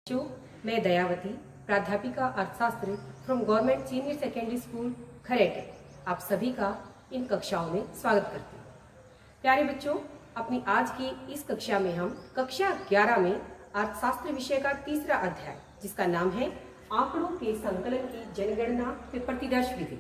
जो मैं दयावती प्राध्यापिका अर्थशास्त्र from government senior secondary school Kharete आप सभी का इन कक्षाओं में स्वागत करती हूँ। प्यारे बच्चों, अपनी आज की इस कक्षा में हम कक्षा 11 में अर्थशास्त्र विषय का तीसरा अध्याय जिसका नाम है आंकड़ों के संकलन की जनगणना व प्रतिदर्श विधि,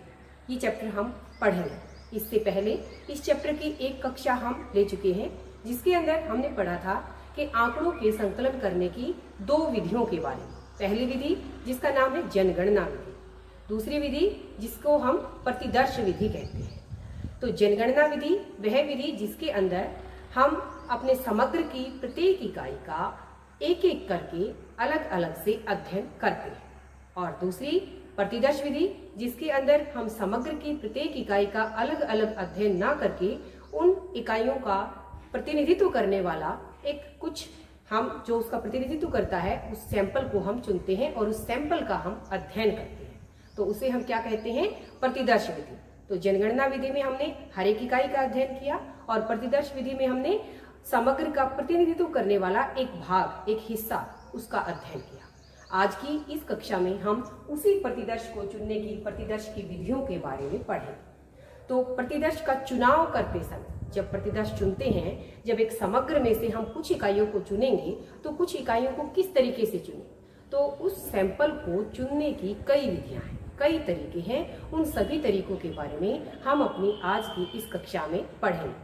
ये चैप्टर हम पढ़ेंगे। इससे पहले इस चैप्टर की एक कक्षा हम ले चुके हैं जिसके अंदर हमने पढ़ा था कि आंकड़ों के संकलन करने की दो विधियों के बारे में। पहली विधि जिसका नाम है जनगणना विधि, दूसरी विधि जिसको हम प्रतिदर्श विधि कहते हैं। तो जनगणना विधि वह विधि जिसके अंदर हम अपने समग्र की प्रत्येक इकाई का एक एक करके अलग अलग से अध्ययन करते हैं, और दूसरी प्रतिदर्श विधि जिसके अंदर हम समग्र की प्रत्येक इकाई का अलग अलग अध्ययन ना करके उन इकाइयों का प्रतिनिधित्व करने वाला एक कुछ हम जो उसका प्रतिनिधित्व करता है उस सैंपल को हम चुनते हैं और उस सैंपल का हम अध्ययन करते हैं, तो उसे हम क्या कहते हैं, प्रतिदर्श विधि। तो जनगणना विधि में हमने हर एक इकाई का अध्ययन किया और प्रतिदर्श विधि में हमने समग्र का प्रतिनिधित्व करने वाला एक भाग, एक हिस्सा, उसका अध्ययन किया। आज की इस कक्षा में हम उसी प्रतिदर्श को चुनने की प्रतिदर्श की विधियों के बारे में पढ़ेंगे। तो प्रतिदर्श का चुनाव करते समय जब प्रतिदर्श चुनते हैं, जब एक समग्र में से हम कुछ इकाइयों को चुनेंगे तो कुछ इकाइयों को किस तरीके से चुनें, तो उस सैंपल को चुनने की कई विधियां हैं, कई तरीके हैं। उन सभी तरीकों के बारे में हम अपनी आज की इस कक्षा में पढ़ेंगे।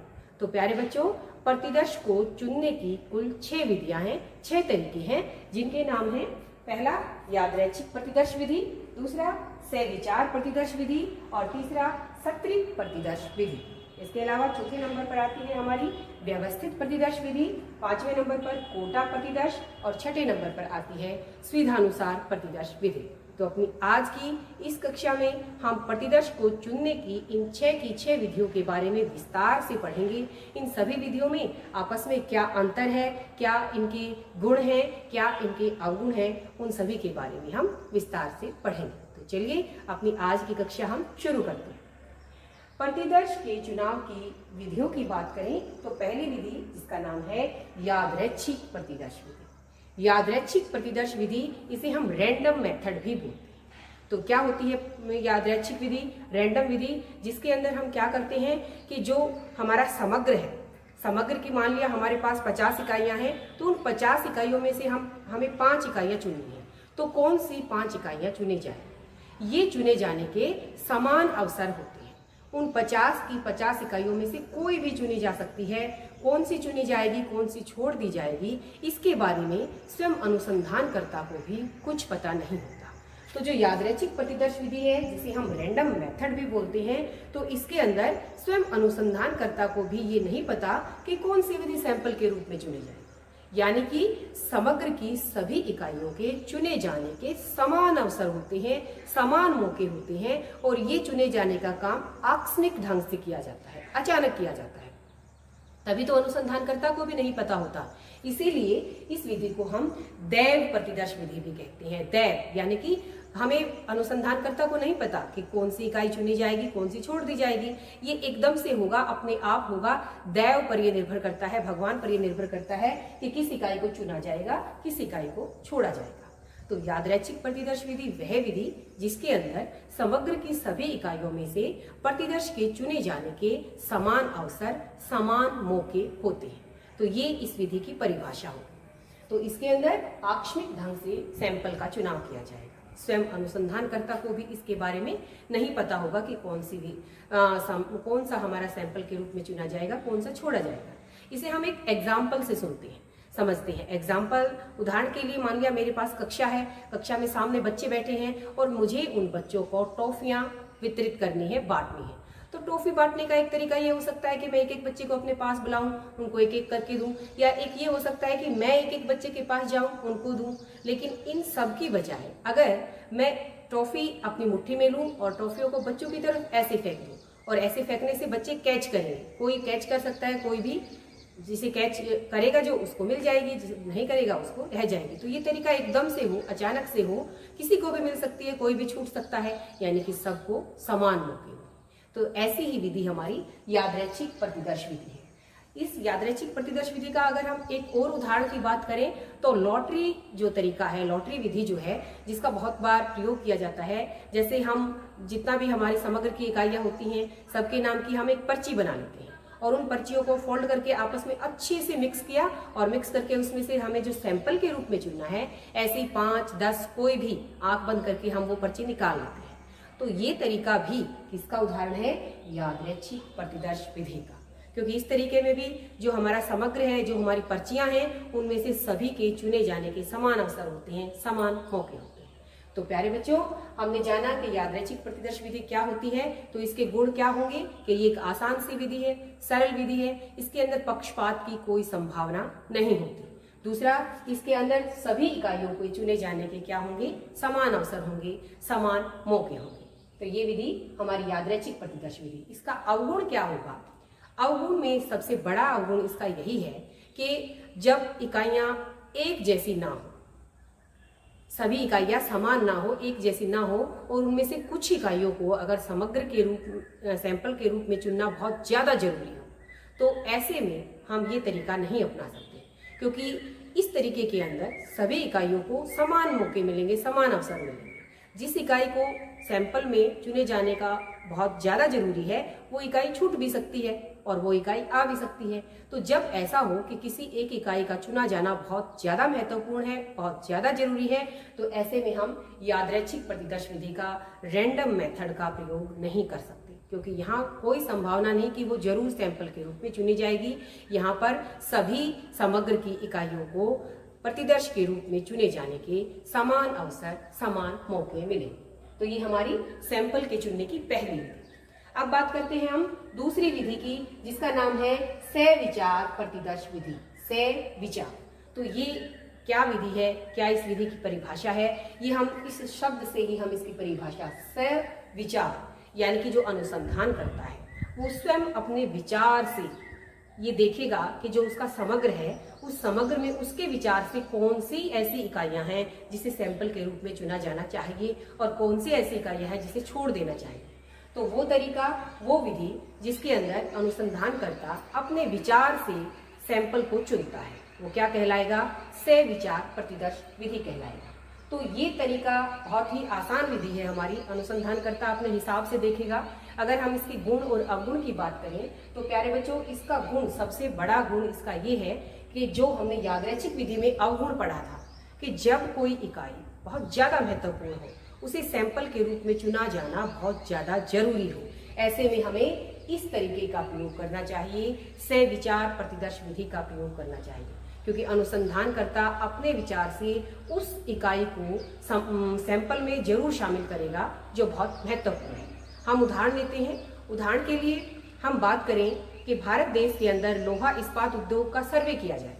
तो प्यारे बच्चों, प्रतिदर्श को चुनने की कुल 6 विधियां हैं, 6 तरीके हैं, जिनके नाम हैं पहला यादरैखिक प्रतिदर्श विधि, दूसरा सविचार प्रतिदर्श विधि और तीसरा सत्रीय प्रतिदर्श विधि। इसके अलावा चौथे नंबर पर आती है हमारी व्यवस्थित प्रतिदर्श विधि, 5वें नंबर पर कोटा प्रतिदर्श और 6ठे नंबर पर आती है सुविधानुसार प्रतिदर्श विधि। तो अपनी आज की इस कक्षा में हम प्रतिदर्श को चुनने की इन 6 की 6 विधियों के बारे में विस्तार से पढ़ेंगे। इन सभी विधियों में आपस में क्या अंतर है, क्या इनके गुण हैं, क्या इनके अवगुण हैं, उन सभी के बारे में हम विस्तार से पढ़ेंगे। तो चलिए अपनी आज की कक्षा हम शुरू करते हैं। प्रतिदर्श के चुनाव की विधियों की बात करें तो पहली विधि जिसका नाम है यादरैखिक प्रतिदर्श विधि। यादरैखिक प्रतिदर्श विधि, इसे हम रैंडम मेथड भी बोलते हैं। तो क्या होती है यादरैखिक विधि, रैंडम विधि, जिसके अंदर हम क्या करते हैं कि जो हमारा समग्र है, समग्र की मान लिया हमारे पास 50 इकाइयां हैं, तो उन 50 इकाइयों में से हमें 5 इकाइयां चुननी है। तो कौन सी 5 इकाइयां चुनी जाए, ये चुने जाने के समान अवसर होते हैं। उन 50 की 50 इकाइयों में से कोई भी चुनी जा सकती है। कौन सी चुनी जाएगी, कौन सी छोड़ दी जाएगी, इसके बारे में स्वयं अनुसंधानकर्ता को भी कुछ पता नहीं होता। तो जो यादरैखिक प्रतिदर्श विधि है, जिसे हम रैंडम मेथड भी बोलते हैं, तो इसके अंदर स्वयं अनुसंधानकर्ता को भी ये नहीं पता कि कौन सी विधि सैंपल के रूप में चुनी जाए, यानी कि समग्र की सभी इकाइयों के चुने जाने के समान अवसर होते हैं, समान मौके होते हैं, और ये चुने जाने का काम आकस्मिक ढंग से किया जाता है, अचानक किया जाता है। तभी तो अनुसंधानकर्ता को भी नहीं पता होता। इसीलिए इस विधि को हम दैव प्रतिदर्श विधि भी कहते हैं। दैव यानी कि हमें अनुसंधानकर्ता को नहीं पता कि कौन सी इकाई चुनी जाएगी, कौन सी छोड़ दी जाएगी, ये एकदम से होगा, अपने आप होगा। दैव पर यह निर्भर करता है, भगवान पर यह निर्भर करता है कि किस इकाई को चुना जाएगा, किस इकाई को छोड़ा जाएगा। तो यादरैखिक प्रतिदर्श विधि वह विधि जिसके अंदर समग्र की सभी इकाइयों में से प्रतिदर्श के चुने जाने के समान अवसर, समान मौके होते हैं। तो ये इस विधि की परिभाषा होगी। तो इसके अंदर आकस्मिक ढंग से सैंपल का चुनाव किया जाएगा। स्वयं अनुसंधानकर्ता को भी इसके बारे में नहीं पता होगा कि कौन सा हमारा सैंपल के रूप में चुना जाएगा, कौन सा छोड़ा जाएगा। इसे हम एक एग्जाम्पल से सुनते हैं, समझते हैं। एग्जाम्पल, उदाहरण के लिए मान लिया मेरे पास कक्षा है, कक्षा में सामने बच्चे बैठे हैं और मुझे उन बच्चों को टॉफियां वितरित करनी है, बांटनी है। तो टॉफी बांटने का एक तरीका ये हो सकता है कि मैं एक एक बच्चे को अपने पास बुलाऊं, उनको एक एक करके दूं, या एक ये हो सकता है कि मैं एक एक बच्चे के पास जाऊं, उनको दूं। लेकिन इन सब की बजाय अगर मैं टॉफी अपनी मुट्ठी में लूं और टॉफियों को बच्चों की तरफ ऐसे फेंक दूं, और ऐसे फेंकने से बच्चे कैच करेंगे, कोई कैच कर सकता है, कोई भी जिसे कैच करेगा जो उसको मिल जाएगी, जिसे नहीं करेगा उसको रह जाएगी। तो ये तरीका एकदम से हो, अचानक से हो, किसी को भी मिल सकती है, कोई भी छूट सकता है, यानी कि सबको समान मौके हो। तो ऐसी ही विधि हमारी यादरैखिक प्रतिदर्श विधि है। इस यादृच्छिक प्रतिदर्श विधि का अगर हम एक और उदाहरण की बात करें तो लॉटरी जो तरीका है, लॉटरी विधि जो है, जिसका बहुत बार प्रयोग किया जाता है। जैसे हम जितना भी हमारी समग्र की इकाइयां होती हैं, सबके नाम की हम एक पर्ची बना लेते हैं और उन पर्चियों को फोल्ड करके आपस में अच्छे से मिक्स किया और मिक्स करके उसमें से हमें जो सैंपल के रूप में चुनना है, ऐसे 5, 10 कोई भी आंख बंद करके हम वो पर्ची निकाल लेते हैं। तो ये तरीका भी किसका उदाहरण है? यादृच्छिक प्रतिदर्श विधि का। क्योंकि इस तरीके में भी जो हमारा समग्र है, जो हमारी पर्चियां हैं, उनमें से सभी के चुने जाने के समान अवसर होते हैं, समान मौके होते हैं। तो प्यारे बच्चों, हमने जाना कि यादृच्छिक प्रतिदर्श विधि क्या होती है। तो इसके गुण क्या होंगे कि ये एक आसान सी विधि है, सरल विधि है, इसके अंदर पक्षपात की कोई संभावना नहीं होती। दूसरा, इसके अंदर सभी इकाइयों को चुने जाने के क्या होंगे? समान अवसर होंगे, समान मौके होंगे। तो ये विधि हमारी यादृच्छिक प्रतिदर्श विधि। इसका अवगुण क्या होगा? अवगुण में सबसे बड़ा अवगुण इसका यही है कि जब इकाइयां एक जैसी ना हो, सभी इकाइयां समान ना हो, एक जैसी ना हो, और उनमें से कुछ इकाइयों को अगर समग्र के रूप, सैंपल के रूप में चुनना बहुत ज्यादा जरूरी हो, तो ऐसे में हम ये तरीका नहीं अपना सकते। क्योंकि इस तरीके के अंदर सभी इकाइयों को समान मौके मिलेंगे, समान अवसर मिलेंगे। जिस इकाई को सैंपल में चुने जाने का बहुत ज्यादा जरूरी है, वो इकाई छूट भी सकती है और वो इकाई आ भी सकती है। तो जब ऐसा हो कि किसी एक इकाई का चुना जाना बहुत ज्यादा महत्वपूर्ण है, बहुत ज्यादा जरूरी है, तो ऐसे में हम यादृच्छिक प्रतिदर्श विधि का, रैंडम मेथड का प्रयोग नहीं कर सकते। क्योंकि यहाँ कोई संभावना नहीं कि वो जरूर सैंपल के रूप में चुनी जाएगी। यहाँ पर सभी समग्र की इकाइयों को प्रतिदर्श के रूप में चुने जाने के समान अवसर, समान मौके मिलेंगे। तो ये हमारी सैंपल के चुनने की पहली विधि। अब बात करते हैं हम दूसरी विधि की, जिसका नाम है सहविचार प्रतिदर्श विधि। सहविचार, तो ये क्या विधि है, क्या इस विधि की परिभाषा है? ये हम इस शब्द से ही हम इसकी परिभाषा, सहविचार यानी कि जो अनुसंधान करता है वो स्वयं अपने विचार से ये देखेगा कि जो उसका समग्र है, उस समग्र में उसके विचार से कौन सी ऐसी इकाइयां हैं जिसे सैंपल के रूप में चुना जाना चाहिए और कौन सी ऐसी इकाइयां हैं जिसे छोड़ देना चाहिए। तो वो तरीका, वो विधि जिसके अंदर अनुसंधानकर्ता अपने विचार से सैंपल को चुनता है, वो क्या कहलाएगा? सहविचार प्रतिदर्श विधि कहलाएगा। तो ये तरीका बहुत ही आसान विधि है हमारी। अनुसंधानकर्ता अपने हिसाब से देखेगा। अगर हम इसके गुण और अवगुण की बात करें तो प्यारे बच्चों, इसका गुण, सबसे बड़ा गुण इसका ये है कि जो हमने यादृच्छिक विधि में अवगुण पढ़ा था कि जब कोई इकाई बहुत ज्यादा महत्वपूर्ण हो, उसे सैंपल के रूप में चुना जाना बहुत ज्यादा जरूरी हो, ऐसे में हमें इस तरीके का प्रयोग करना चाहिए, सहविचार प्रतिदर्श विधि का प्रयोग करना चाहिए। क्योंकि अनुसंधानकर्ता अपने विचार से उस इकाई को सैंपल में जरूर शामिल करेगा जो बहुत महत्वपूर्ण है। हम उदाहरण लेते हैं। उदाहरण के लिए हम बात करें कि भारत देश के अंदर लोहा इस्पात उद्योग का सर्वे किया जाए।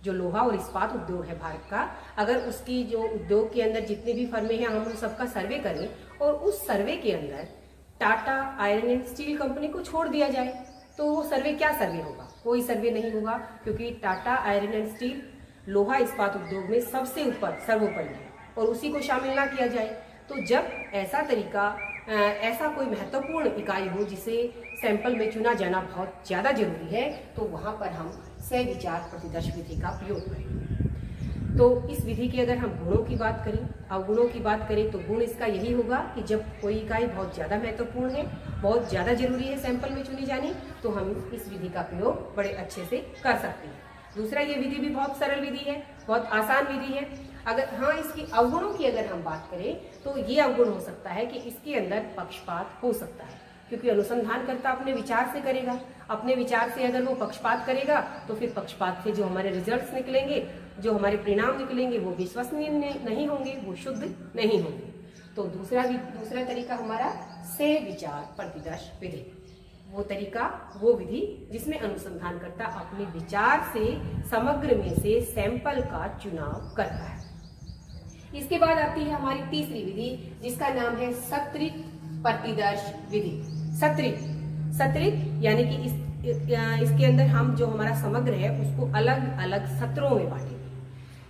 जो लोहा और इस्पात उद्योग है भारत का, अगर उसकी जो उद्योग के अंदर जितने भी फर्में हैं, हम उन सबका सर्वे करें और उस सर्वे के अंदर Tata iron and steel company को छोड़ दिया जाए, तो वो सर्वे क्या सर्वे होगा? कोई सर्वे नहीं होगा। क्योंकि टाटा आयरन एंड स्टील लोहा इस्पात उद्योग में सबसे ऊपर, सर्वोपरि है, और उसी को शामिल ना किया जाए, तो जब ऐसा तरीका, ऐसा कोई महत्वपूर्ण इकाई हो जिसे सैंपल में चुना जाना बहुत ज्यादा जरूरी है, तो वहां पर हम सहविचार प्रतिदर्श विधि का प्रयोग करें। तो इस विधि के अगर हम गुणों की बात करें, अवगुणों की बात करें, तो गुण इसका यही होगा कि जब कोई इकाई बहुत ज्यादा महत्वपूर्ण है, बहुत ज्यादा जरूरी है सैंपल में चुनी जानी, तो हम इस विधि का प्रयोग बड़े अच्छे से कर सकते हैं। दूसरा, ये विधि भी बहुत सरल विधि है, बहुत आसान विधि है। अगर हाँ, इसकी अवगुणों की अगर हम बात करें तो ये अवगुण हो सकता है कि इसके अंदर पक्षपात हो सकता है। क्योंकि अनुसंधानकर्ता अपने विचार से करेगा, अपने विचार से अगर वो पक्षपात करेगा तो फिर पक्षपात से जो हमारे रिजल्ट्स निकलेंगे, जो हमारे परिणाम निकलेंगे, वो विश्वसनीय नहीं होंगे, वो शुद्ध नहीं होंगे। तो दूसरा तरीका हमारा सहविचार प्रतिदर्श विधि, वो तरीका, वो विधि जिसमें अनुसंधानकर्ता अपने विचार से समग्र में से सैंपल का चुनाव करता है। इसके बाद आती है हमारी तीसरी विधि, जिसका नाम है सत्रित प्रतिदर्श विधि। सत्रित यानी कि इसके अंदर हम जो हमारा समग्र है उसको अलग अलग सत्रों में बांटेंगे।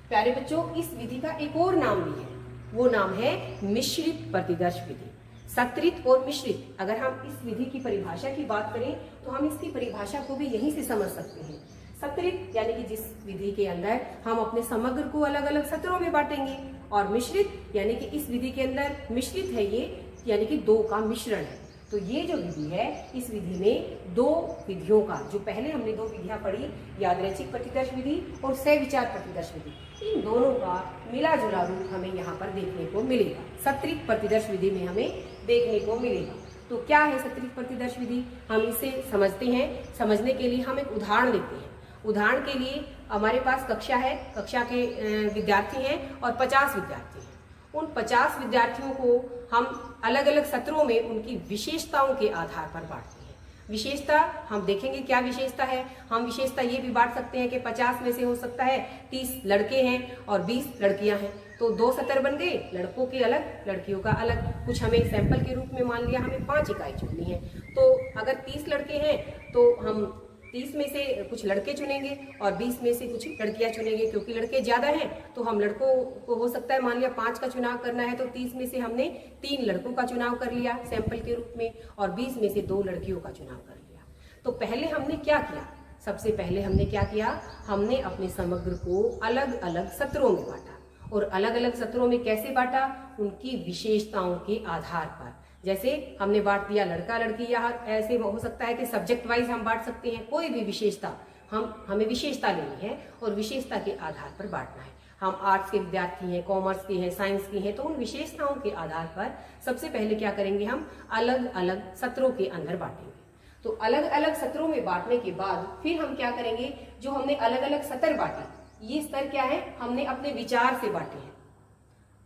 प्यारे बच्चों, इस विधि का एक और नाम भी है, वो नाम है मिश्रित प्रतिदर्श विधि। सत्रित और मिश्रित, अगर हम इस विधि की परिभाषा की बात करें तो हम इसकी परिभाषा को भी यहीं से समझ सकते हैं। सत्रित यानी कि जिस विधि के अंदर हम अपने समग्र को अलग अलग सत्रों में बांटेंगे, और मिश्रित यानी कि इस विधि के अंदर मिश्रित है ये, यानी कि दो का मिश्रण है। तो ये जो विधि है, इस विधि में दो विधियों का, जो पहले हमने दो विधियां पढ़ी, यादृच्छिक प्रतिदर्श विधि और सहविचार प्रतिदर्श विधि, इन दोनों का मिला जुला रूप हमें यहाँ पर देखने को मिलेगा। सत्रित प्रतिदर्श विधि में हमें देखने को मिलेगा। तो क्या है सत्रित प्रतिदर्श विधि, हम इसे समझते हैं। समझने के लिए हम एक उदाहरण लेते हैं। उदाहरण के लिए हमारे पास कक्षा है, कक्षा के विद्यार्थी हैं और 50 विद्यार्थी हैं। उन 50 विद्यार्थियों को हम अलग अलग सत्रों में उनकी विशेषताओं के आधार पर बांटते हैं। विशेषता हम देखेंगे क्या विशेषता है। हम विशेषता ये भी बांट सकते हैं कि 50 में से हो सकता है 30 लड़के हैं और 20 लड़कियां हैं, तो 2 सत्र बन गए, लड़कों के अलग लड़कियों का अलग। कुछ हमें सैंपल के रूप में मान लिया हमें 5 इकाई चुननी है, तो अगर 30 लड़के हैं तो हम 30 में से कुछ लड़के चुनेंगे और 20 में से कुछ लड़कियां चुनेंगे। क्योंकि लड़के ज्यादा हैं तो हम लड़कों को हो सकता है मान लिया 5 का चुनाव करना है, तो 30 में से हमने 3 लड़कों का चुनाव कर लिया सैंपल के रूप में, और 20 में से 2 लड़कियों का चुनाव कर लिया। तो पहले हमने क्या किया, सबसे पहले हमने क्या किया, हमने अपने समग्र को अलग अलग सत्रों में बांटा। और अलग अलग सत्रों में कैसे बांटा, उनकी विशेषताओं के आधार पर। जैसे हमने बांट दिया लड़का लड़की, या ऐसे हो सकता है कि सब्जेक्ट वाइज हम बांट सकते हैं। कोई भी विशेषता हमें विशेषता लेनी है और विशेषता के आधार पर बांटना है। हम आर्ट्स के विद्यार्थी हैं, कॉमर्स के हैं, साइंस के हैं, तो उन विशेषताओं के आधार पर सबसे पहले क्या करेंगे, हम अलग अलग सत्रों के अंदर बांटेंगे। तो अलग अलग सत्रों में बांटने के बाद फिर हम क्या करेंगे, जो हमने अलग अलग सत्र बांटे, ये स्तर क्या है, हमने अपने विचार से बांटे हैं।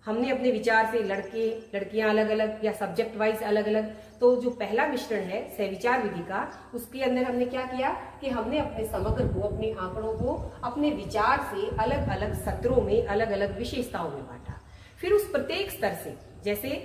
हमने अपने विचार से लड़के लड़कियां अलग अलग या सब्जेक्ट वाइज अलग अलग। तो जो पहला मिश्रण है सहविचार विधि का, उसके अंदर हमने क्या किया कि हमने अपने समग्र को, अपने आंकड़ों को अपने विचार से अलग अलग सत्रों में अलग अलग विशेषताओं में बांटा। फिर उस प्रत्येक स्तर से, जैसे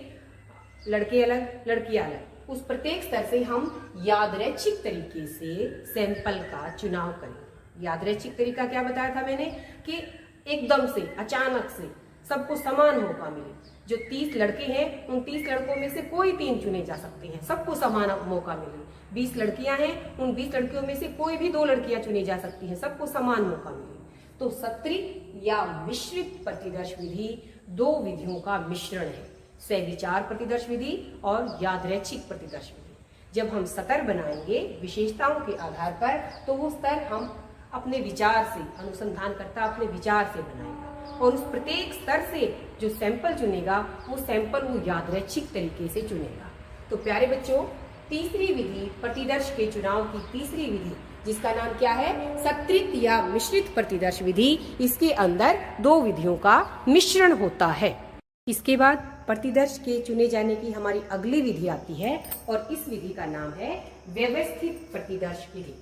लड़के अलग लड़कियां अलग, उस प्रत्येक स्तर से हम यादृच्छिक तरीके से सैंपल का चुनाव करें। यादृच्छिक तरीका क्या बताया था मैंने, कि एकदम से अचानक से सबको समान मौका मिले। जो 30 लड़के हैं उन 30 लड़कों में से कोई 3 चुने जा सकते हैं, सबको समान मौका मिले। 20 लड़कियां हैं, उन 20 लड़कियों में से कोई भी 2 लड़कियां चुनी जा सकती हैं, सबको समान मौका मिले। तो सत्रित या मिश्रित प्रतिदर्श विधि दो विधियों का मिश्रण है, सहविचार प्रतिदर्श विधि और यादृच्छिक प्रतिदर्श विधि। जब हम सत्र बनाएंगे विशेषताओं के आधार पर, तो वो स्तर हम अपने विचार से, अनुसंधानकर्ता अपने विचार से बनाएगा, और उस प्रत्येक स्तर से जो सैंपल चुनेगा वो सैंपल वो यादृच्छिक तरीके से चुनेगा। तो प्यारे बच्चों, तीसरी विधि प्रतिदर्श के चुनाव की तीसरी विधि, जिसका नाम क्या है, सत्रित या मिश्रित प्रतिदर्श विधि, इसके अंदर दो विधियों का मिश्रण होता है। इसके बाद प्रतिदर्श के चुने जाने की हमारी अगली विधि आती है, और इस विधि का नाम है व्यवस्थित प्रतिदर्श विधि।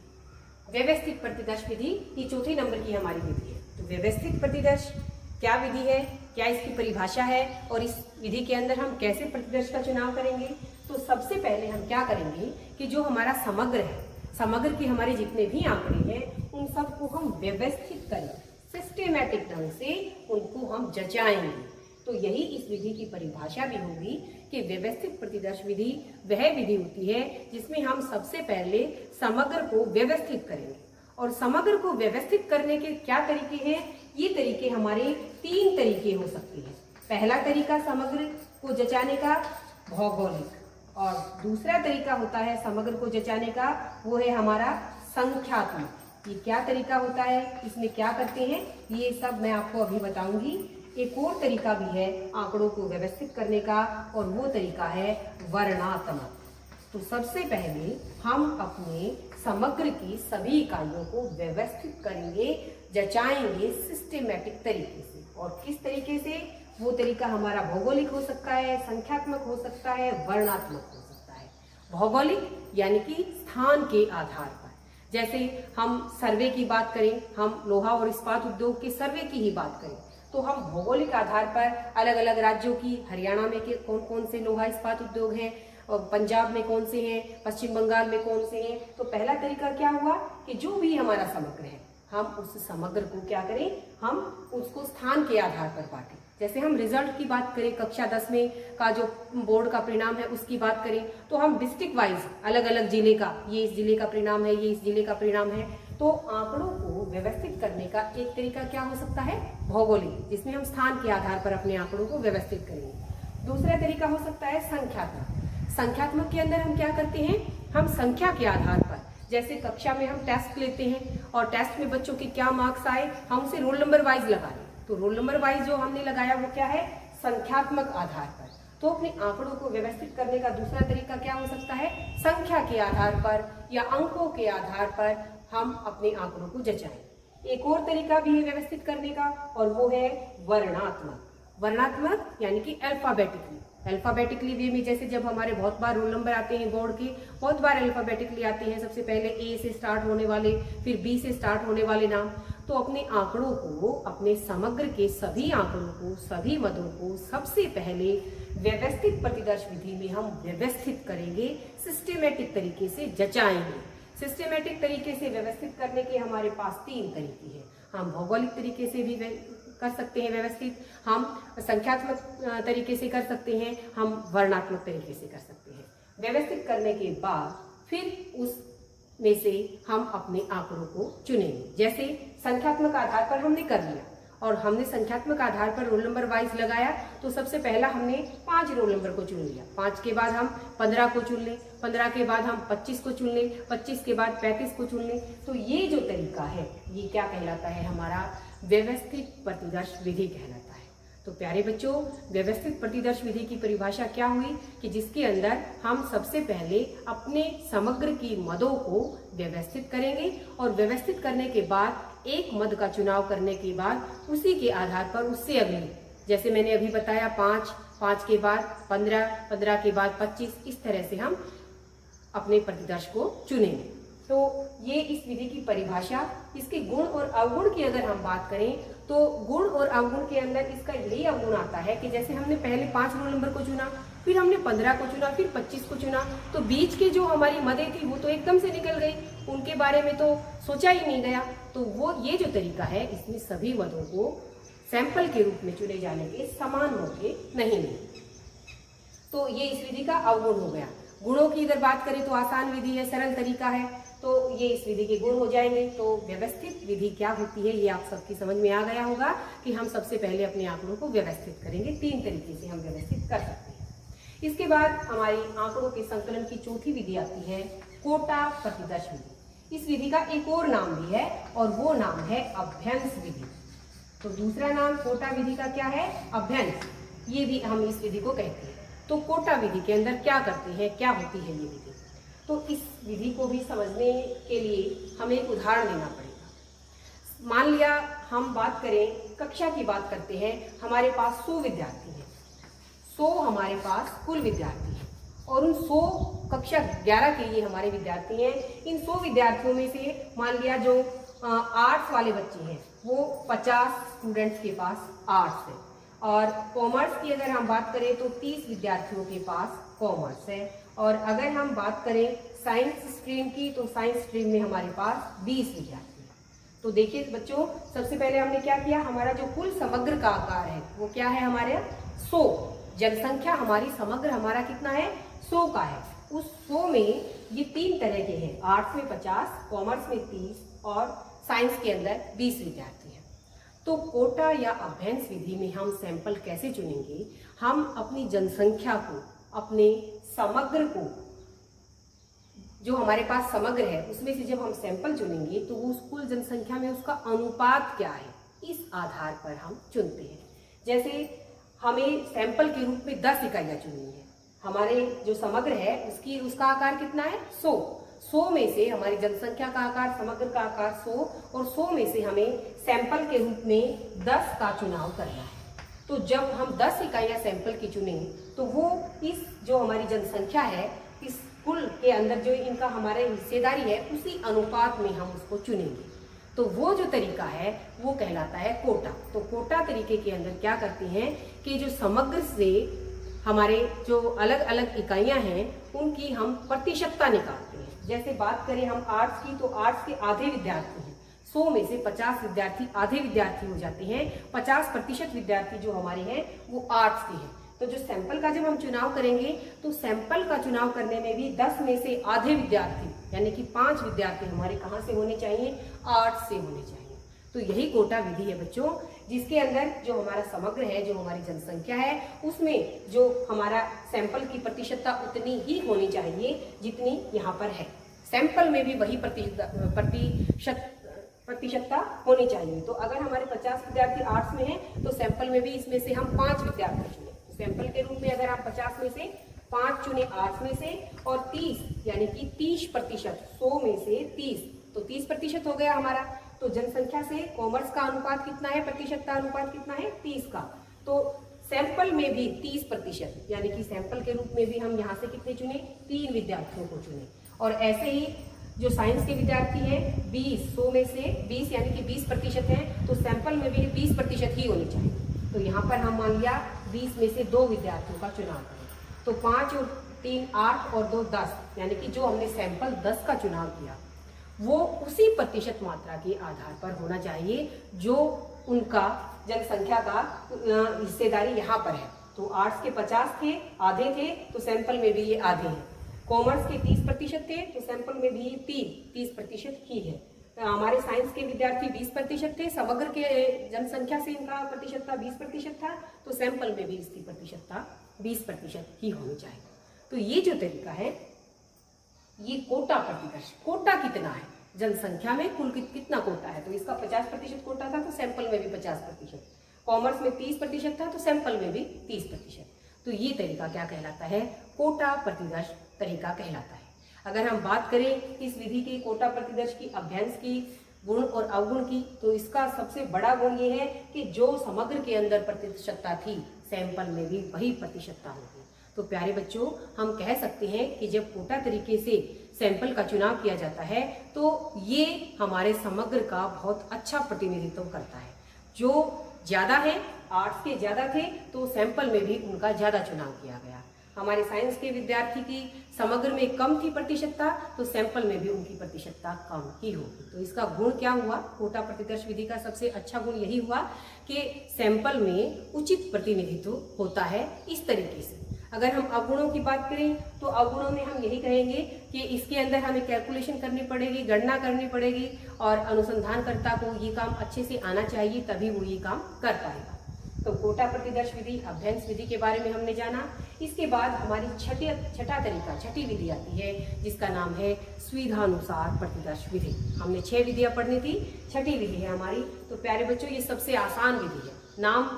व्यवस्थित प्रतिदर्श विधि ये चौथे नंबर की हमारी विधि है। तो व्यवस्थित प्रतिदर्श क्या विधि है, क्या इसकी परिभाषा है, और इस विधि के अंदर हम कैसे प्रतिदर्श का चुनाव करेंगे। तो सबसे पहले हम क्या करेंगे कि जो हमारा समग्र है, समग्र के हमारे जितने भी आंकड़े हैं, उन सबको हम व्यवस्थित करें, सिस्टेमैटिक ढंग से उनको हम जचाएंगे। तो यही इस विधि की परिभाषा भी होगी कि व्यवस्थित प्रतिदर्श विधि वह विधि होती है जिसमें हम सबसे पहले समग्र को व्यवस्थित करेंगे। और समग्र को व्यवस्थित करने के क्या तरीके हैं, ये तरीके हमारे 3 तरीके हो सकते हैं। पहला तरीका समग्र को जचाने का भौगोलिक, और दूसरा तरीका होता है समग्र को जचाने का, वो है हमारा संख्यात्मक। ये क्या तरीका होता है, इसमें क्या करते हैं, ये सब मैं आपको अभी बताऊंगी। एक और तरीका भी है आंकड़ों को व्यवस्थित करने का, और वो तरीका है वर्णात्मक। तो सबसे पहले हम अपने समग्र की सभी इकाइयों को व्यवस्थित करेंगे, जचाएंगे सिस्टेमैटिक तरीके से। और किस तरीके से, वो तरीका हमारा भौगोलिक हो सकता है, संख्यात्मक हो सकता है, वर्णात्मक हो सकता है। भौगोलिक यानी कि स्थान के आधार पर, जैसे हम सर्वे की बात करें, हम लोहा और इस्पात उद्योग के सर्वे की ही बात करें, तो हम भौगोलिक आधार पर अलग अलग राज्यों की, हरियाणा में के कौन कौन से लोहा इस्पात उद्योग हैं, और पंजाब में कौन से हैं, पश्चिम बंगाल में कौन से हैं। तो पहला तरीका क्या हुआ कि जो भी हमारा समग्र है, हम उस समग्र को क्या करें, हम उसको स्थान के आधार पर बांटें। जैसे हम रिजल्ट की बात करें, कक्षा 10 में का जो बोर्ड का परिणाम है उसकी बात करें, तो हम डिस्ट्रिक्ट वाइज अलग अलग जिले का, ये इस जिले का परिणाम है, ये इस जिले का परिणाम है, तो आंकड़ों को व्यवस्थित करने का एक तरीका क्या हो सकता है, भौगोलिक, जिसमें हम स्थान के आधार पर अपने आंकड़ों को व्यवस्थित करेंगे। दूसरा तरीका हो सकता है संख्यात्मक। संख्यात्मक के अंदर हम क्या करते हैं, हम संख्या के आधार पर, जैसे कक्षा में हम टेस्ट लेते हैं और टेस्ट में बच्चों के क्या मार्क्स आए, हम उसे रोल नंबर वाइज लगा लें, तो रोल नंबर वाइज जो हमने लगाया वो क्या है, संख्यात्मक आधार पर। तो अपने आंकड़ों को व्यवस्थित करने का दूसरा तरीका क्या हो सकता है, संख्या के आधार पर या अंकों के आधार पर हम अपने आंकड़ों को जचाएं। एक और तरीका भी है व्यवस्थित करने का, और वो है वर्णात्मक। वर्णात्मक यानी कि अल्फाबेटिकली वे में, जैसे जब हमारे बहुत बार रोल नंबर आते हैं बोर्ड के, बहुत बार अल्फाबेटिकली आते हैं, सबसे पहले ए से स्टार्ट होने वाले, फिर बी से स्टार्ट होने वाले नाम, तो अपने आंकड़ों को, अपने समग्र के सभी आंकड़ों को, सभी मदों को सबसे पहले व्यवस्थित प्रतिदर्श विधि में हम व्यवस्थित करेंगे, सिस्टेमेटिक तरीके से जचाएंगे। सिस्टेमेटिक तरीके से व्यवस्थित करने के हमारे पास 3 तरीके हैं। हम भौगोलिक तरीके से भी कर सकते हैं व्यवस्थित, हम संख्यात्मक तरीके से कर सकते हैं, हम वर्णात्मक तरीके से कर सकते हैं। व्यवस्थित करने के बाद फिर उस में से हम अपने आंकड़ों को चुनेंगे। जैसे संख्यात्मक आधार पर हमने कर लिया, और हमने संख्यात्मक आधार पर रोल नंबर वाइज लगाया, तो सबसे पहला हमने 5 रोल नंबर को चुन लिया, 5 के बाद हम 15 को चुन लें, 15 के बाद हम 25 को चुन लें, 25 के बाद 35 को चुन लें। तो ये जो तरीका है ये क्या कहलाता है, हमारा व्यवस्थित प्रतिदर्श विधि कहलाता है। तो प्यारे बच्चों, व्यवस्थित प्रतिदर्श विधि की परिभाषा क्या हुई कि जिसके अंदर हम सबसे पहले अपने समग्र की मदों को व्यवस्थित करेंगे, और व्यवस्थित करने के बाद एक मद का चुनाव करने के बाद उसी के आधार पर उससे अगली, जैसे मैंने अभी बताया 5 के बाद 15, 15 के बाद 25, इस तरह से हम अपने प्रतिदर्श को चुनेंगे। तो ये इस विधि की परिभाषा। इसके गुण और अवगुण की अगर हम बात करें, तो गुण और अवगुण के अंदर इसका यही अवगुण आता है कि जैसे हमने पहले 5 रोल नंबर को चुना, फिर हमने 15 को चुना, फिर 25 को चुना, तो बीच के जो हमारी मदें थी वो तो एकदम से निकल गई, उनके बारे में तो सोचा ही नहीं गया। तो वो ये जो तरीका है, इसमें सभी मदों को सैंपल के रूप में चुने जाने के समान मौके नहीं मिले। तो ये इस विधि का अवगुण हो गया। गुणों की अगर बात करें तो आसान विधि है, सरल तरीका है, तो ये इस विधि के गुण हो जाएंगे। तो व्यवस्थित विधि क्या होती है ये आप सबकी समझ में आ गया होगा कि हम सबसे पहले अपने आंकड़ों को व्यवस्थित करेंगे। 3 तरीके से हम व्यवस्थित कर सकते हैं। इसके बाद हमारी आंकड़ों के संकलन की चौथी विधि आती है कोटा प्रतिदर्श विधि। इस विधि का एक और नाम भी है, और वो नाम है अभ्यंस विधि। तो दूसरा नाम कोटा विधि का क्या है, अभ्यंस, ये भी हम इस विधि को कहते हैं। तो कोटा विधि के अंदर क्या करते हैं, क्या होती है ये विधि, तो इस विधि को भी समझने के लिए हमें एक उदाहरण देना पड़ेगा। मान लिया हम बात करें, कक्षा की बात करते हैं, हमारे पास 100 विद्यार्थी हैं, 100 हमारे पास कुल विद्यार्थी हैं, और उन 100 कक्षा 11 के लिए हमारे विद्यार्थी हैं। इन 100 विद्यार्थियों में से मान लिया जो आर्ट्स वाले बच्चे हैं वो 50 स्टूडेंट्स के पास आर्ट्स है, और कॉमर्स की अगर हम बात करें तो 30 विद्यार्थियों के पास कॉमर्स है, और अगर हम बात करें साइंस स्ट्रीम की तो साइंस स्ट्रीम में हमारे पास 20 विद्यार्थी हैं। तो देखिए बच्चों, सबसे पहले हमने क्या किया, हमारा जो कुल समग्र का आकार है वो क्या है, हमारे 100, जनसंख्या हमारी समग्र हमारा कितना है, 100 का है। उस 100 में ये 3 तरह के हैं, आर्ट्स में 50, कॉमर्स में 30 और साइंस के अंदर 20 विद्यार्थी हैं। तो कोटा या अभ्यंस विधि में हम सैंपल कैसे चुनेंगे, हम अपनी जनसंख्या को, अपने समग्र को, जो हमारे पास समग्र है उसमें से जब हम सैंपल चुनेंगे तो वो उस कुल जनसंख्या में उसका अनुपात क्या है, इस आधार पर हम चुनते हैं। जैसे हमें सैंपल के रूप में 10 इकाइयाँ चुननी है, हमारे जो समग्र है उसका आकार कितना है, 100 में से हमारी जनसंख्या का आकार, समग्र का आकार 100, और 100 में से हमें सैंपल के रूप में 10 का चुनाव करना है। तो जब हम 10 इकाइयाँ सैंपल की चुनेंगे तो वो इस जो हमारी जनसंख्या है, इस कुल के अंदर जो इनका हमारे हिस्सेदारी है उसी अनुपात में हम उसको चुनेंगे। तो वो जो तरीका है वो कहलाता है कोटा। तो कोटा तरीके के अंदर क्या करते हैं कि जो समग्र से हमारे जो अलग अलग इकाइयां हैं उनकी हम प्रतिशतता निकालते हैं। जैसे बात करें हम आर्ट्स की, तो आर्ट्स के आधे विद्यार्थी हैं, 100 में से 50 विद्यार्थी, आधे विद्यार्थी हो जाते हैं, 50% विद्यार्थी जो हमारे हैं वो आर्ट्स के हैं। तो जो सैंपल का जब हम चुनाव करेंगे तो सैंपल का चुनाव करने में भी 10 में से आधे विद्यार्थी यानी कि 5 विद्यार्थी हमारे कहाँ से होने चाहिए, आर्ट्स से होने चाहिए। तो यही कोटा विधि है बच्चों, जिसके अंदर जो हमारा समग्र है, जो हमारी जनसंख्या है, उसमें जो हमारा सैंपल की प्रतिशतता उतनी ही होनी चाहिए जितनी यहाँ पर है। सैंपल में भी वही प्रतिशतता होनी चाहिए। तो अगर हमारे 50 विद्यार्थी आर्ट्स में हैं तो सैंपल में भी इसमें से हम 5 विद्यार्थी चुने। तो सैंपल के रूप में अगर आप 50 में से 5 चुने आर्ट्स में से और 30 यानी कि 30%, 100 में से 30 तो 30% हो गया हमारा। तो जनसंख्या से कॉमर्स का अनुपात कितना है, प्रतिशतता अनुपात कितना है, 30 का। तो सैंपल में भी 30% यानी कि सैंपल के रूप में भी हम यहाँ से कितने चुने, 3 विद्यार्थियों को चुने। और ऐसे ही जो साइंस के विद्यार्थी हैं 20, 100 में से 20 यानी कि 20% हैं, तो सैंपल में भी 20% ही होनी चाहिए। तो यहाँ पर हम मान लिया 20 में से 2 विद्यार्थियों का चुनाव करें, तो 5 और 3 8 और 2 10 यानी कि जो हमने सैंपल 10 का चुनाव किया वो उसी प्रतिशत मात्रा के आधार पर होना चाहिए जो उनका जनसंख्या का हिस्सेदारी यहाँ पर है। तो आर्ट्स के 50 थे, आधे थे, तो सैंपल में भी ये आधे हैं। कॉमर्स के 30% थे, तो सैंपल में भी 30% ही है। हमारे साइंस के विद्यार्थी 20% थे, समग्र के जनसंख्या से इनका प्रतिशतता 20% था, तो सैंपल में भी इसकी प्रतिशतता 20% ही होनी चाहिए। तो ये जो तरीका है ये कोटा प्रतिदर्श, कोटा कितना है जनसंख्या में, कुल कितना कोटा है, तो इसका 50% कोटा था तो सैंपल में भी 50%, कॉमर्स में 30% था तो सैंपल में भी 30%। तो ये तरीका क्या कहलाता है, कोटा प्रतिदर्श तरीका कहलाता है। अगर हम बात करें इस विधि के कोटा प्रतिदर्श की अभ्यंश की गुण और अवगुण की, तो इसका सबसे बड़ा गुण ये है कि जो समग्र के अंदर प्रतिशतता थी सैंपल में भी वही प्रतिशतता होगी। तो प्यारे बच्चों, हम कह सकते हैं कि जब कोटा तरीके से सैंपल का चुनाव किया जाता है तो ये हमारे समग्र का बहुत अच्छा प्रतिनिधित्व करता है। जो ज़्यादा है, आर्ट्स के ज़्यादा थे तो सैंपल में भी उनका ज़्यादा चुनाव किया गया। हमारे साइंस के विद्यार्थी की समग्र में कम थी प्रतिशतता, तो सैंपल में भी उनकी प्रतिशतता कम ही होगी। तो इसका गुण क्या हुआ, कोटा प्रतिदर्श विधि का सबसे अच्छा गुण यही हुआ कि सैंपल में उचित प्रतिनिधित्व होता है इस तरीके से। अगर हम अवगुणों की बात करें तो अवगुणों में हम यही कहेंगे कि इसके अंदर हमें कैलकुलेशन करनी पड़ेगी, गणना करनी पड़ेगी और अनुसंधानकर्ता को ये काम अच्छे से आना चाहिए, तभी वो ये काम कर पाएगा। तो कोटा प्रतिदर्श विधि, अभ्यंश विधि के बारे में हमने जाना। इसके बाद हमारी छठा तरीका, छठी विधि आती है जिसका नाम है सुविधानुसार प्रतिदर्श विधि। हमने 6 विधियां पढ़नी थी, छठी विधि है हमारी। तो प्यारे बच्चों, ये सबसे आसान विधि है, नाम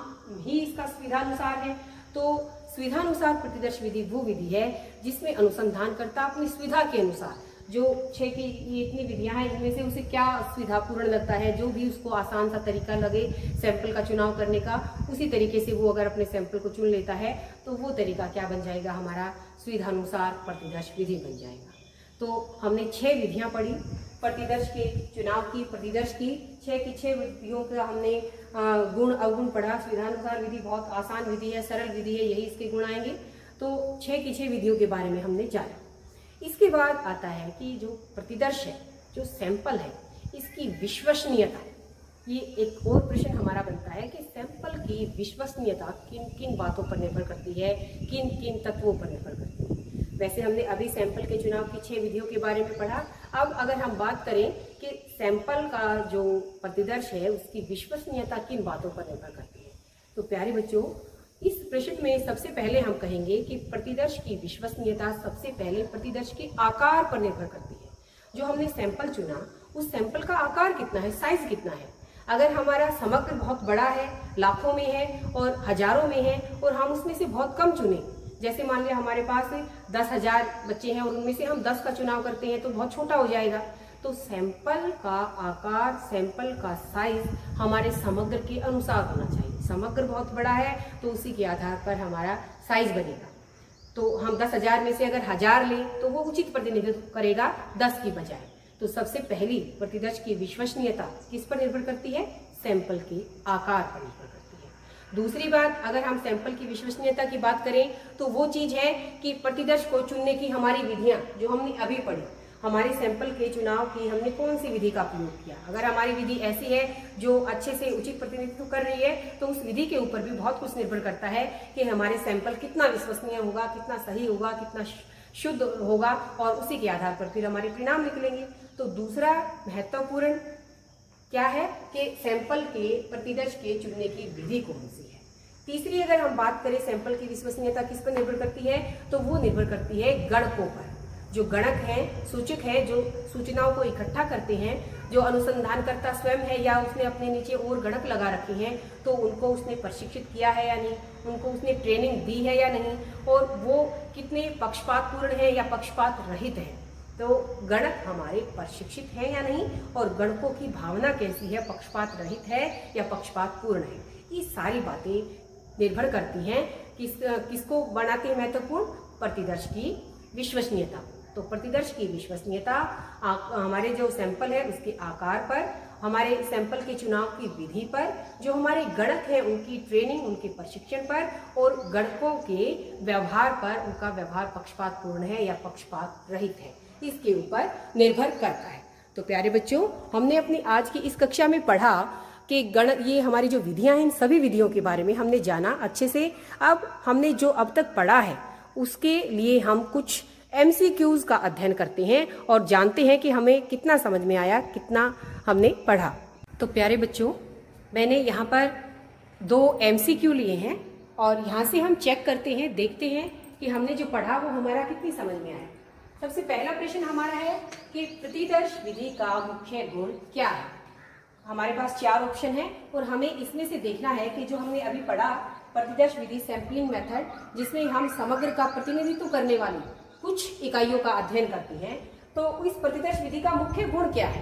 ही इसका सुविधानुसार है। तो सुविधानुसार प्रतिदर्श विधि वो विधि है जिसमें अनुसंधानकर्ता अपनी सुविधा के अनुसार, जो 6 की ये इतनी विधियां हैं, इनमें से उसे क्या सुविधापूर्ण लगता है, जो भी उसको आसान सा तरीका लगे सैंपल का चुनाव करने का, उसी तरीके से वो अगर अपने सैंपल को चुन लेता है तो वो तरीका क्या बन जाएगा, हमारा सुविधानुसार प्रतिदर्श विधि बन जाएगा। तो हमने 6 विधियां पढ़ी प्रतिदर्श के चुनाव की, प्रतिदर्श की 6 की 6 विधियों का हमने गुण अवगुण पढ़ा। सुविधानुसार विधि बहुत आसान विधि है, सरल विधि है, यही इसके गुण आएंगे। तो 6 की 6 विधियों के बारे में हमने जाना। इसके बाद आता है कि जो प्रतिदर्श है, जो सैंपल है, इसकी विश्वसनीयता। ये एक और प्रश्न हमारा बनता है कि सैंपल की विश्वसनीयता किन किन बातों पर निर्भर करती है, किन किन तत्वों पर निर्भर करती है। वैसे हमने अभी सैंपल के चुनाव की 6 विधियों के बारे में पढ़ा। अब अगर हम बात करें कि सैंपल का जो प्रतिदर्श है उसकी विश्वसनीयता किन बातों पर निर्भर करती है, तो प्यारे बच्चों, इस प्रश्न में सबसे पहले हम कहेंगे कि प्रतिदर्श की विश्वसनीयता सबसे पहले प्रतिदर्श के आकार पर निर्भर करती है। जो हमने सैंपल चुना उस सैंपल का आकार कितना है, साइज कितना है। अगर हमारा समग्र बहुत बड़ा है, लाखों में है और हजारों में है, और हम उसमें से बहुत कम चुने, जैसे मान लिया हमारे पास 10,000 बच्चे हैं और उनमें से हम 10 का चुनाव करते हैं तो बहुत छोटा हो जाएगा। तो सैंपल का आकार, सैंपल का साइज हमारे समग्र के अनुसार होना चाहिए। समग्र बहुत बड़ा है तो उसी के आधार पर हमारा साइज बनेगा। तो हम 10,000 में से अगर 1000 लें तो वो उचित प्रतिनिधित्व करेगा 10 की बजाय। तो सबसे पहली प्रतिदर्श की विश्वसनीयता किस पर निर्भर करती है, सैंपल के आकार पर निर्भर करती है। दूसरी बात, अगर हम सैंपल की विश्वसनीयता की बात करें तो वो चीज है कि प्रतिदर्श को चुनने की हमारी विधियां जो हमने अभी पढ़ी हमारे सैंपल के चुनाव की हमने कौन सी विधि का प्रयोग किया। अगर हमारी विधि ऐसी है जो अच्छे से उचित प्रतिनिधित्व कर रही है तो उस विधि के ऊपर भी बहुत कुछ निर्भर करता है कि हमारे सैंपल कितना विश्वसनीय होगा, कितना सही होगा, कितना शुद्ध होगा, और उसी के आधार पर फिर हमारे परिणाम निकलेंगे। तो दूसरा महत्वपूर्ण क्या है कि सैंपल के प्रतिदर्श के चुनने की विधि कौन सी है। तीसरी अगर हम बात करें सैंपल की विश्वसनीयता किस पर निर्भर करती है, तो वो निर्भर करती है गणकों पर। जो गणक हैं, सूचक हैं, जो सूचनाओं को इकट्ठा करते हैं, जो अनुसंधानकर्ता स्वयं है या उसने अपने नीचे और गणक लगा रखे हैं, तो उनको उसने प्रशिक्षित किया है या नहीं, उनको उसने ट्रेनिंग दी है या नहीं, और वो कितने पक्षपातपूर्ण है या पक्षपात रहित है। तो गणक हमारे प्रशिक्षित हैं या नहीं, और गणकों की भावना कैसी है, पक्षपात रहित है या पक्षपातपूर्ण है। ये सारी बातें निर्भर करती हैं किसको बनाते हैं महत्वपूर्ण, प्रतिदर्श की विश्वसनीयता। तो प्रतिदर्श की विश्वसनीयता हमारे जो सैंपल है उसके आकार पर, हमारे सैंपल के चुनाव की विधि पर, जो हमारे गणक हैं उनकी ट्रेनिंग, उनके प्रशिक्षण पर, और गणकों के व्यवहार पर, उनका व्यवहार पक्षपातपूर्ण है या पक्षपात रहित है, इसके ऊपर निर्भर करता है। तो प्यारे बच्चों, हमने अपनी आज की इस कक्षा में पढ़ा कि ये हमारी जो विधियां हैं, इन सभी विधियों के बारे में हमने जाना अच्छे से। अब हमने जो अब तक पढ़ा है उसके लिए हम कुछ MCQs का अध्ययन करते हैं और जानते हैं कि हमें कितना समझ में आया, कितना हमने पढ़ा। तो प्यारे बच्चों, मैंने यहाँ पर 2 MCQ लिए हैं और यहाँ से हम चेक करते हैं, देखते हैं कि हमने जो पढ़ा वो हमारा कितनी समझ में आया। सबसे पहला प्रश्न हमारा है कि प्रतिदर्श विधि का मुख्य गुण क्या है। हमारे पास 4 ऑप्शन है और हमें इसमें से देखना है कि जो हमने अभी पढ़ा प्रतिदर्श विधि सैंपलिंग मेथड, जिसमें हम समग्र का प्रतिनिधित्व करने वाली कुछ इकाइयों का अध्ययन करते हैं, तो इस प्रतिदर्श विधि का मुख्य गुण क्या है।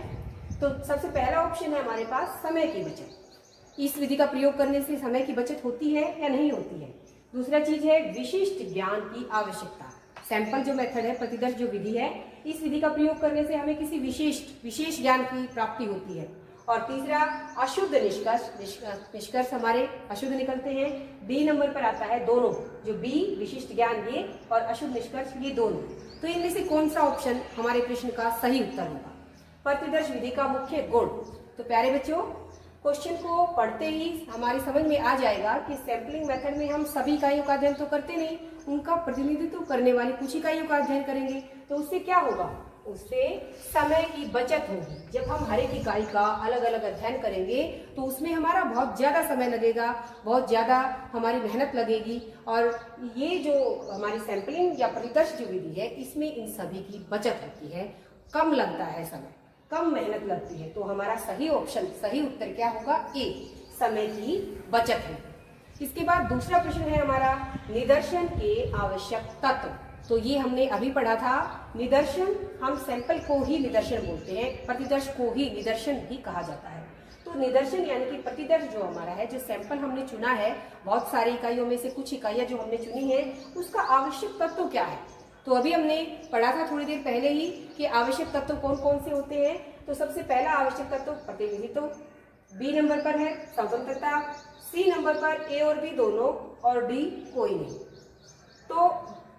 तो सबसे पहला ऑप्शन है हमारे पास समय की बचत। इस विधि का प्रयोग करने से समय की बचत होती है या नहीं होती है। दूसरा चीज है विशिष्ट ज्ञान की आवश्यकता। सैंपल जो मेथड है, प्रतिदर्श जो विधि है, इस विधि का प्रयोग करने से हमें किसी विशेष ज्ञान की प्राप्ति होती है। और तीसरा अशुद्ध निष्कर्ष हमारे अशुद्ध निकलते हैं। बी नंबर पर आता है दोनों, जो बी विशिष्ट ज्ञान ये और अशुद्ध निष्कर्ष ये दोनों। तो इनमें से कौन सा ऑप्शन हमारे प्रश्न का सही उत्तर होगा। प्रतिदर्श विधि का मुख्य गुण। तो प्यारे बच्चों, क्वेश्चन को पढ़ते ही हमारी समझ में आ जाएगा कि सैंपलिंग मेथड में हम सभी इकाइयों का अध्ययन तो करते नहीं, उनका प्रतिनिधित्व करने वाली कुछ इकाइयों का अध्ययन करेंगे। तो उससे क्या होगा, उससे समय की बचत होगी। जब हम हर एक इकाई का अलग अलग अध्ययन करेंगे तो उसमें हमारा बहुत ज़्यादा समय लगेगा, बहुत ज़्यादा हमारी मेहनत लगेगी, और ये जो हमारी सैंपलिंग या प्रतिदर्श जो विधि है, इसमें इन सभी की बचत होती है, कम लगता है समय, कम मेहनत लगती है। तो हमारा सही ऑप्शन, सही उत्तर क्या होगा, ए, समय की बचत है। इसके बाद दूसरा प्रश्न है हमारा निदर्शन के आवश्यक तत्व। तो ये हमने अभी पढ़ा था। निदर्शन, हम सैंपल को ही निदर्शन बोलते हैं, प्रतिदर्श को ही निदर्शन भी कहा जाता है। तो निदर्शन यानी कि प्रतिदर्श जो हमारा है, जो सैंपल हमने चुना है, बहुत सारी इकाइयों में से कुछ इकाइयां जो हमने चुनी है, उसका आवश्यक तत्व क्या है। तो अभी हमने पढ़ा था थोड़ी देर पहले ही कि आवश्यक तत्व कौन कौन से होते हैं। तो सबसे पहला आवश्यक तत्व प्रतिनिधित्व, बी नंबर पर है स्वतंत्रता, सी नंबर पर ए और बी दोनों, और डी कोई नहीं। तो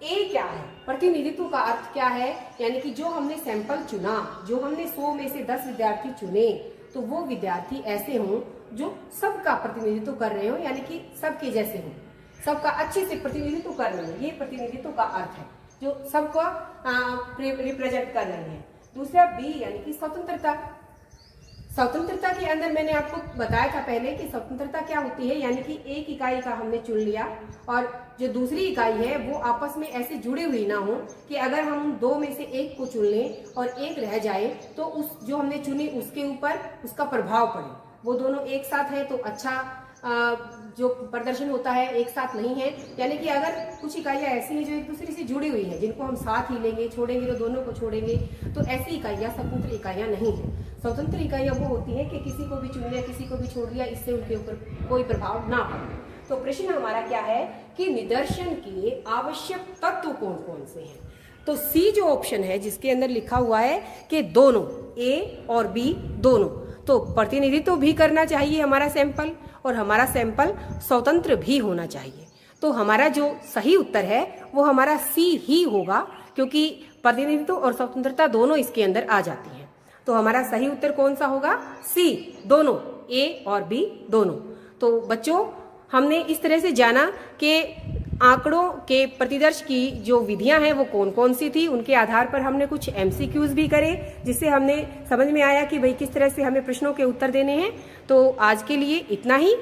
ए क्या है, प्रतिनिधित्व का अर्थ क्या है, यानी कि जो हमने सैंपल चुना, जो हमने 100 में से 10 विद्यार्थी चुने, तो वो विद्यार्थी ऐसे हों जो सबका प्रतिनिधित्व कर रहे हो, यानी कि सबके जैसे हों, सबका अच्छे से प्रतिनिधित्व कर रहे हैं। ये प्रतिनिधित्व का अर्थ है, जो सबको रिप्रेजेंट कर रहे हैं। दूसरा बी यानी कि स्वतंत्रता। स्वतंत्रता के अंदर मैंने आपको बताया था पहले कि स्वतंत्रता क्या होती है, यानी कि एक इकाई का हमने चुन लिया और जो दूसरी इकाई है वो आपस में ऐसे जुड़ी हुई ना हो कि अगर हम 2 में से 1 को चुन लें और 1 रह जाए तो उस जो हमने चुनी उसके ऊपर उसका प्रभाव पड़े। वो दोनों एक साथ है तो अच्छा जो प्रदर्शन होता है, एक साथ नहीं है। यानी कि अगर कुछ इकाइयाँ ऐसी हैं जो एक दूसरे से जुड़ी हुई हैं, जिनको हम साथ ही लेंगे, छोड़ेंगे तो दोनों को छोड़ेंगे, तो ऐसी इकाइयाँ स्वतंत्र इकाइयाँ नहीं हैं। स्वतंत्र इकाइयाँ वो होती हैं कि किसी को भी चुन लिया, किसी को भी छोड़ दिया, इससे उनके ऊपर कोई प्रभाव ना पड़े। तो प्रश्न हमारा क्या है कि निदर्शन के आवश्यक तत्व कौन कौन से हैं। तो सी जो ऑप्शन है जिसके अंदर लिखा हुआ है कि दोनों, ए और बी दोनों, तो प्रतिनिधित्व भी करना चाहिए हमारा सैंपल और हमारा सैंपल स्वतंत्र भी होना चाहिए। तो हमारा जो सही उत्तर है वो हमारा सी ही होगा, क्योंकि प्रतिनिधित्व और स्वतंत्रता दोनों इसके अंदर आ जाती है। तो हमारा सही उत्तर कौन सा होगा? सी, दोनों, ए और बी दोनों। तो बच्चों, हमने इस तरह से जाना कि आंकड़ों के प्रतिदर्श की जो विधियां हैं वो कौन कौन सी थी। उनके आधार पर हमने कुछ एमसीक्यूज भी करे, जिससे हमने समझ में आया कि भाई किस तरह से हमें प्रश्नों के उत्तर देने हैं। तो आज के लिए इतना ही।